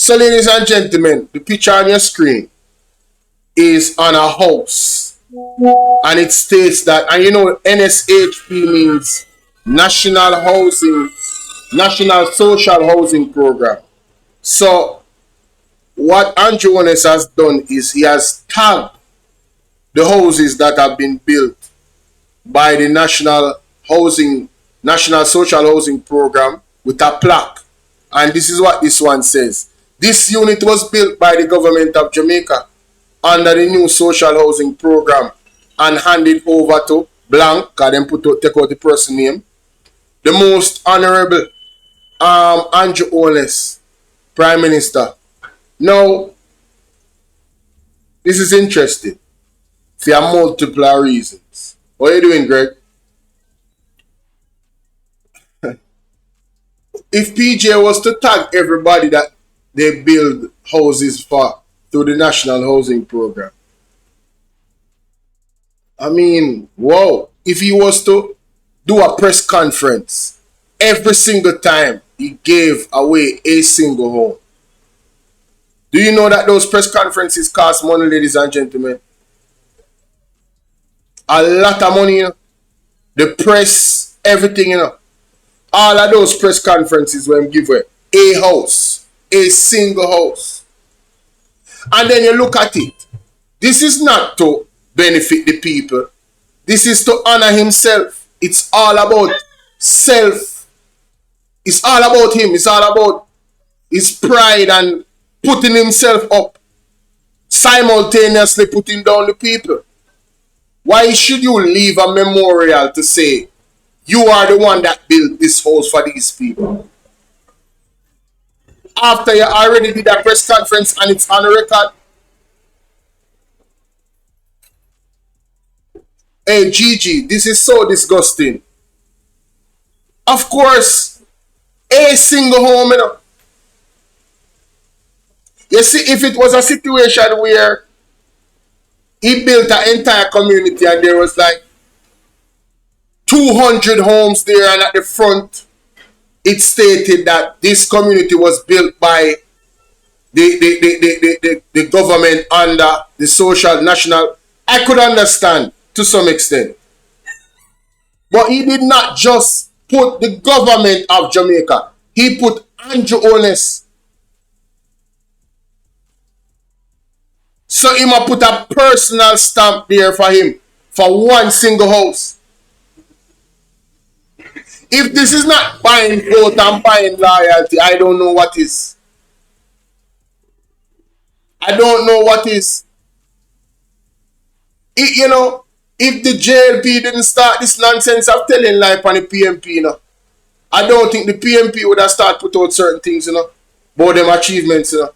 So, ladies and gentlemen, the picture on your screen is on a house. And it states that, and you know, NSHP means National Social Housing Program. So, what Andrew Holness has done is he has tagged the houses that have been built by the National Social Housing Program with a plaque. And this is what this one says. This unit was built by the government of Jamaica under the new social housing program and handed over to blank, because then take out the person name, the most honorable Andrew Holness, Prime Minister. Now, this is interesting for multiple reasons. What are you doing, Greg? If PJ was to tag everybody that they build houses for through the National Housing Program, I mean, wow. If he was to do a press conference every single time he gave away a single home, do you know that those press conferences cost money, ladies and gentlemen? A lot of money, you know. The press, everything, you know. All of those press conferences when give away a house, a single house. And then you look at it. This is not to benefit the people. This is to honor himself. It's all about self. It's all about him. It's all about his pride and putting himself up, simultaneously putting down the people. Why should you leave a memorial to say you are the one that built this house for these people? After you already did a press conference and it's on record. Hey, Gigi, this is so disgusting. Of course, a single home, you know. You see, if it was a situation where he built an entire community and there was like 200 homes there, and at the front it stated that this community was built by the government under the social national, I could understand to some extent. But he did not just put the government of Jamaica. He put Andrew Holness. So he might put a personal stamp there for him for one single house. If this is not buying vote and buying loyalty, I don't know what is. I don't know what is. You know, if the JLP didn't start this nonsense of telling life on the PMP, you know, I don't think the PMP would have started put out certain things, you know, about them achievements, you know.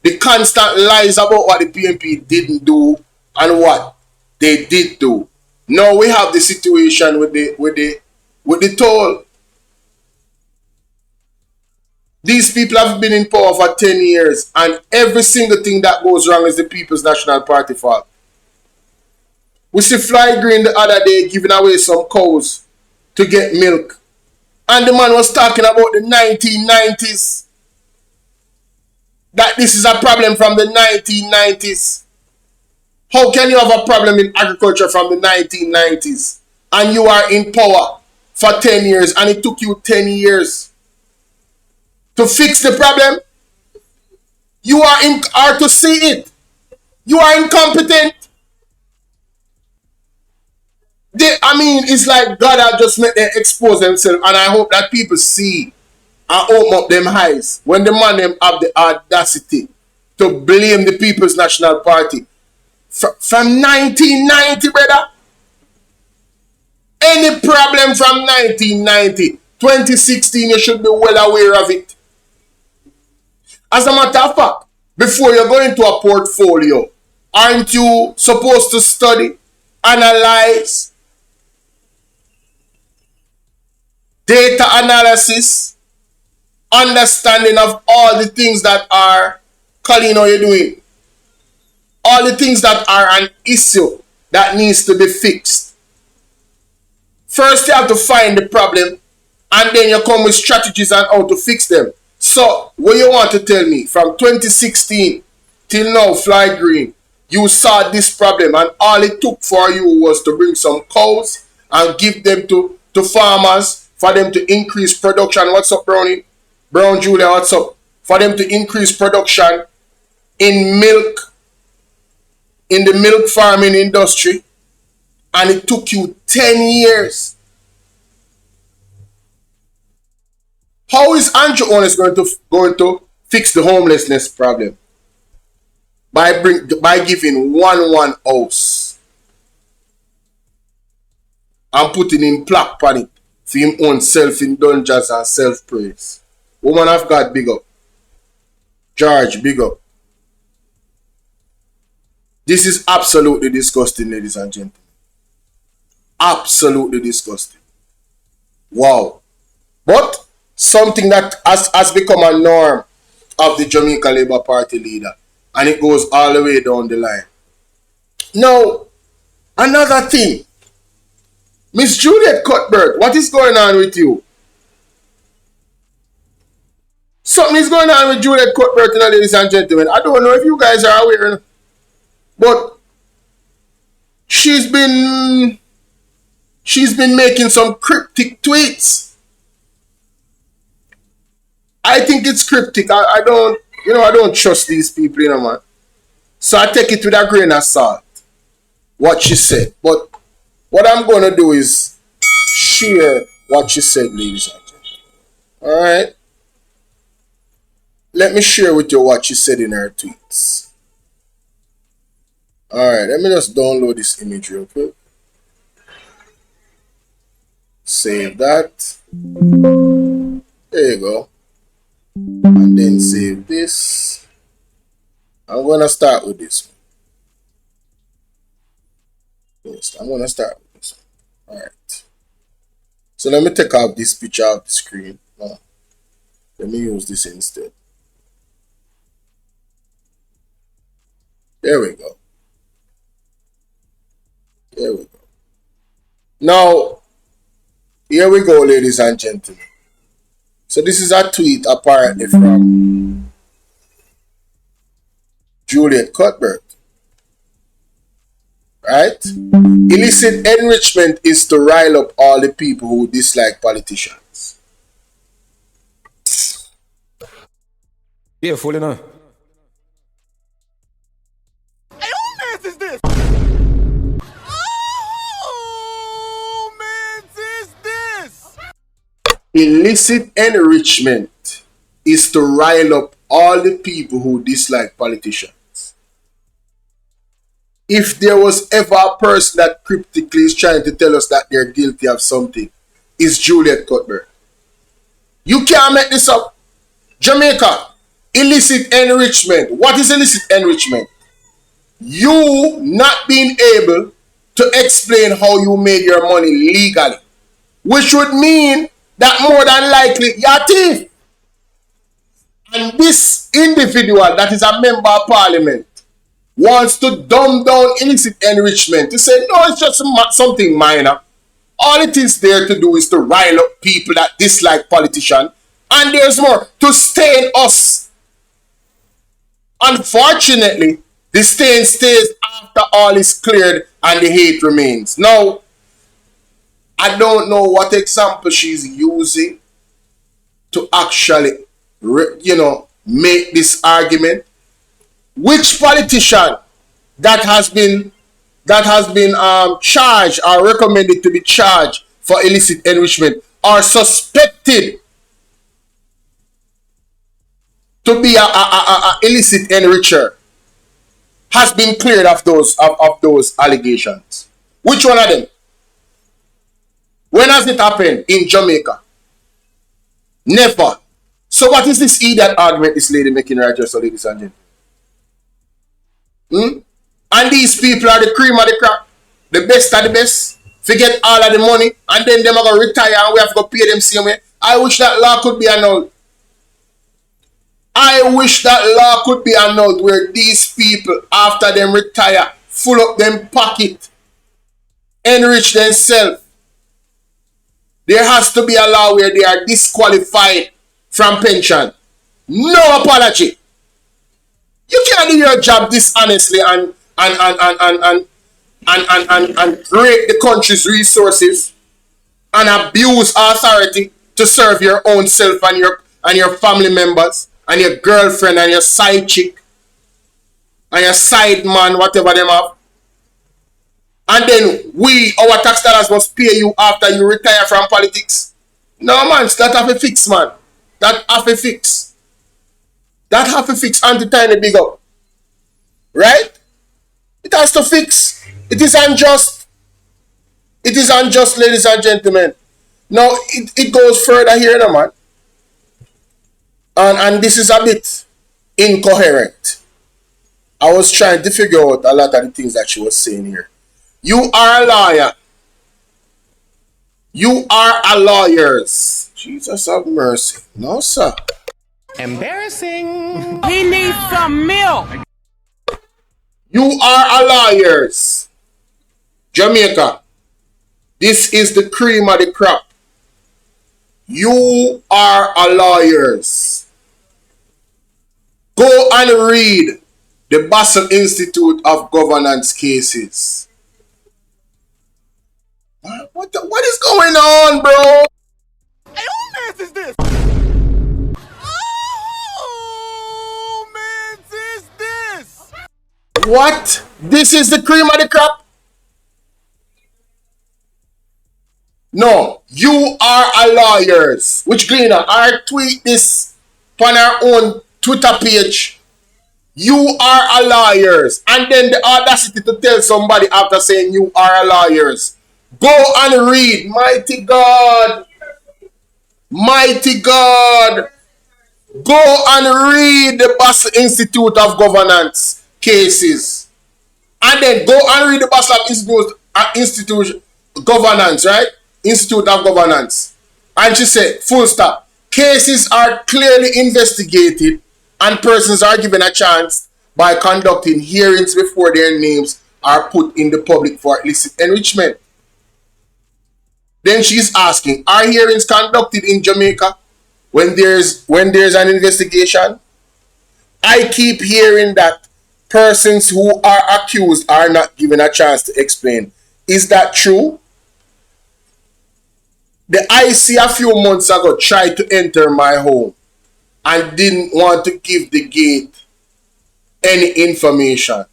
The constant lies about what the PMP didn't do and what they did do. Now we have the situation with the toll. These people have been in power for 10 years and every single thing that goes wrong is the People's National Party fault. We see Fly Green the other day giving away some cows to get milk. And the man was talking about the 1990s. That this is a problem from the 1990s. How can you have a problem in agriculture from the 1990s? And you are in power for 10 years and it took you 10 years to fix the problem? You are to see it. You are incompetent. It's like God has just made them expose themselves, and I hope that people see and open up them eyes when the man them have the audacity to blame the People's National Party from 1990, brother. Any problem from 1990, 2016, you should be well aware of it. As a matter of fact, before you go into a portfolio, aren't you supposed to study, analyze, data analysis, understanding of all the things that are, Colleen, how you doing? All the things that are an issue that needs to be fixed. First, you have to find the problem, and then you come with strategies on how to fix them. So So, what you want to tell me, from 2016 till now, Fly Green, you saw this problem and all it took for you was to bring some cows and give them to farmers for them to increase production. What's up, Brownie? Brown Julia, what's up? For them to increase production in milk, in the milk farming industry, and it took you 10 years. How is Andrew Holness going to fix the homelessness problem? By giving one house and putting in plaque on it for him own self-indulgence and self-praise. Woman of God, big up. George, big up. This is absolutely disgusting, ladies and gentlemen. Absolutely disgusting. Wow. But something that has become a norm of the Jamaica Labour Party leader. And it goes all the way down the line. Now, another thing. Miss Juliet Cutbert, what is going on with you? Something is going on with Juliet Cutbert, ladies and gentlemen. I don't know if you guys are aware, but she's been making some cryptic tweets. I think it's cryptic. I don't trust these people, man. So I take it with a grain of salt, what she said. But what I'm going to do is share what she said, ladies and gentlemen. Alright? Let me share with you what she said in her tweets. Alright, let me just download this image real quick. Save that. There you go. And then save this. I'm going to start with this one. Yes, I'm going to start with this one. Alright. So let me take out this picture off the screen. No. Let me use this instead. There we go. There we go. Now, here we go, ladies and gentlemen. So this is a tweet apparently from Juliet Cutbert. Right? Illicit enrichment is to rile up all the people who dislike politicians. Yeah, full enough. Hey, who mans is this? Oh, mans is this? Illicit enrichment is to rile up all the people who dislike politicians. If there was ever a person that cryptically is trying to tell us that they're guilty of something, it's Juliet Cutbert. You can't make this up. Jamaica, illicit enrichment. What is illicit enrichment? You not being able to explain how you made your money legally. Which would mean that more than likely you're a thief. And this individual that is a member of parliament wants to dumb down illicit enrichment to say, no, it's just something minor. All it is there to do is to rile up people that dislike politicians. And there's more, to stain us. Unfortunately, the stain stays after all is cleared and the hate remains. Now, I don't know what example she's using to actually, make this argument. Which politician that has been charged or recommended to be charged for illicit enrichment or suspected to be a illicit enricher has been cleared of those allegations? Which one of them? When has it happened in Jamaica? Never. So what is this idiot argument this lady making right here, so ladies and gentlemen? And these people are the cream of the crop, the best of the best, forget all of the money, and then them are going to retire and we have to go pay them same way. I wish that law could be annulled. I wish that law could be annulled where these people, after them retire, full up them pocket, enrich themselves. There has to be a law where they are disqualified from pension. No apology. You can't do your job dishonestly and rape the country's resources and abuse authority to serve your own self and your family members and your girlfriend and your side chick and your side man, whatever them have. And then our tax dollars must pay you after you retire from politics. No man, that have a fix, man. That have a fix. That have a fix until time big up. Right? It has to fix. It is unjust. It is unjust, ladies and gentlemen. Now, it goes further here, no, man. And this is a bit incoherent. I was trying to figure out a lot of the things that she was saying here. You are a lawyer. You are a lawyer. Jesus have mercy. No, sir. Embarrassing. He needs some milk. You are a lawyer. Jamaica. This is the cream of the crop. You are a lawyer. Go and read the Basel Institute of Governance cases. What is going on, bro? Hey, who mess is this? Oh, man, is this? What? This is the cream of the crop? No, you are a lawyer. Which Gleaner? I tweet this on our own Twitter page. You are a lawyer. And then the audacity to tell somebody after saying you are a lawyer. Go and read. Mighty God. Mighty God. Go and read the Basel Institute of Governance cases. And then go and read the Basel Institute Governance, right? Institute of Governance. And she said, full stop. Cases are clearly investigated and persons are given a chance by conducting hearings before their names are put in the public for illicit enrichment. Then she's asking, are hearings conducted in Jamaica when there's an investigation? I keep hearing that persons who are accused are not given a chance to explain. Is that true? The IC a few months ago tried to enter my home and didn't want to give the gate any information.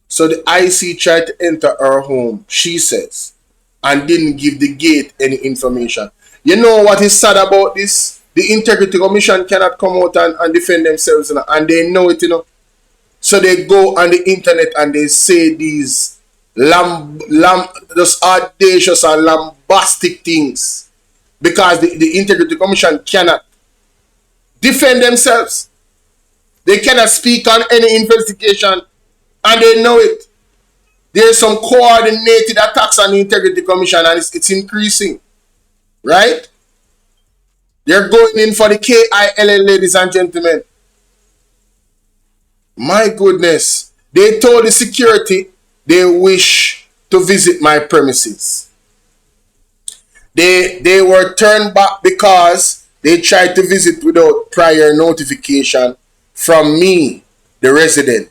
So the IC tried to enter her home, she says, and didn't give the gate any information. You know what is sad about this? The Integrity Commission cannot come out and defend themselves, and they know it, So they go on the internet and they say these those audacious and lambastic things because the Integrity Commission cannot defend themselves. They cannot speak on any investigation, and they know it. There's some coordinated attacks on the Integrity Commission, and it's increasing. Right? They're going in for the KILL, ladies and gentlemen. My goodness. They told the security they wish to visit my premises. They were turned back because they tried to visit without prior notification from me, the resident.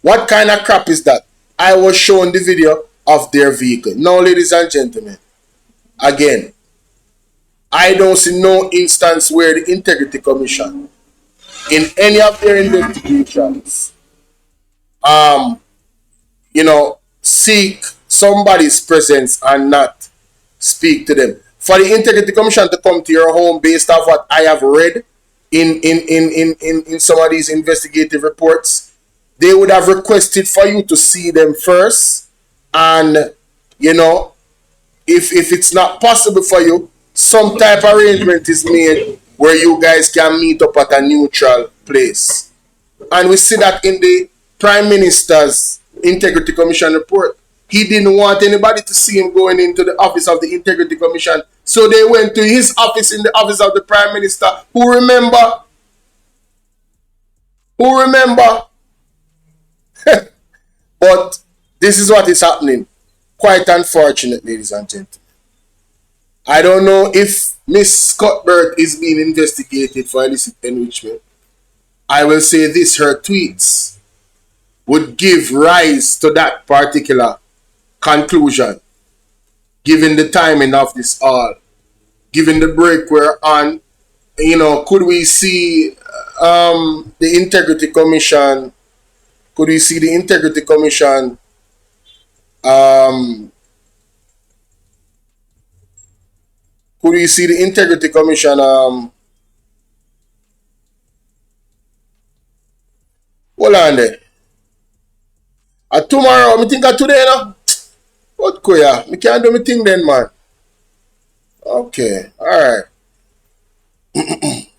What kind of crap is that? I was shown the video of their vehicle. Now, ladies and gentlemen, again, I don't see no instance where the Integrity Commission, in any of their investigations, seek somebody's presence and not speak to them. For the Integrity Commission to come to your home based off what I have read in some of these investigative reports, they would have requested for you to see them first. And, if it's not possible for you, some type of arrangement is made where you guys can meet up at a neutral place. And we see that in the Prime Minister's Integrity Commission report. He didn't want anybody to see him going into the office of the Integrity Commission. So they went to his office in the office of the Prime Minister. Who remember? But this is what is happening. Quite unfortunate, ladies and gentlemen. I don't know if Miss Cutbert is being investigated for illicit enrichment. I will say this, her tweets would give rise to that particular conclusion, given the timing of this all, given the break we're on. Could we see the Integrity Commission? Could we see the Integrity Commission could we see the Integrity Commission hold on there. Tomorrow, I think today, no? What queer? I can't do my thing then, man. Okay, alright.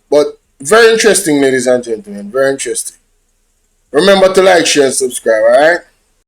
But very interesting, ladies and gentlemen. Very interesting. Remember to like, share, and subscribe, alright?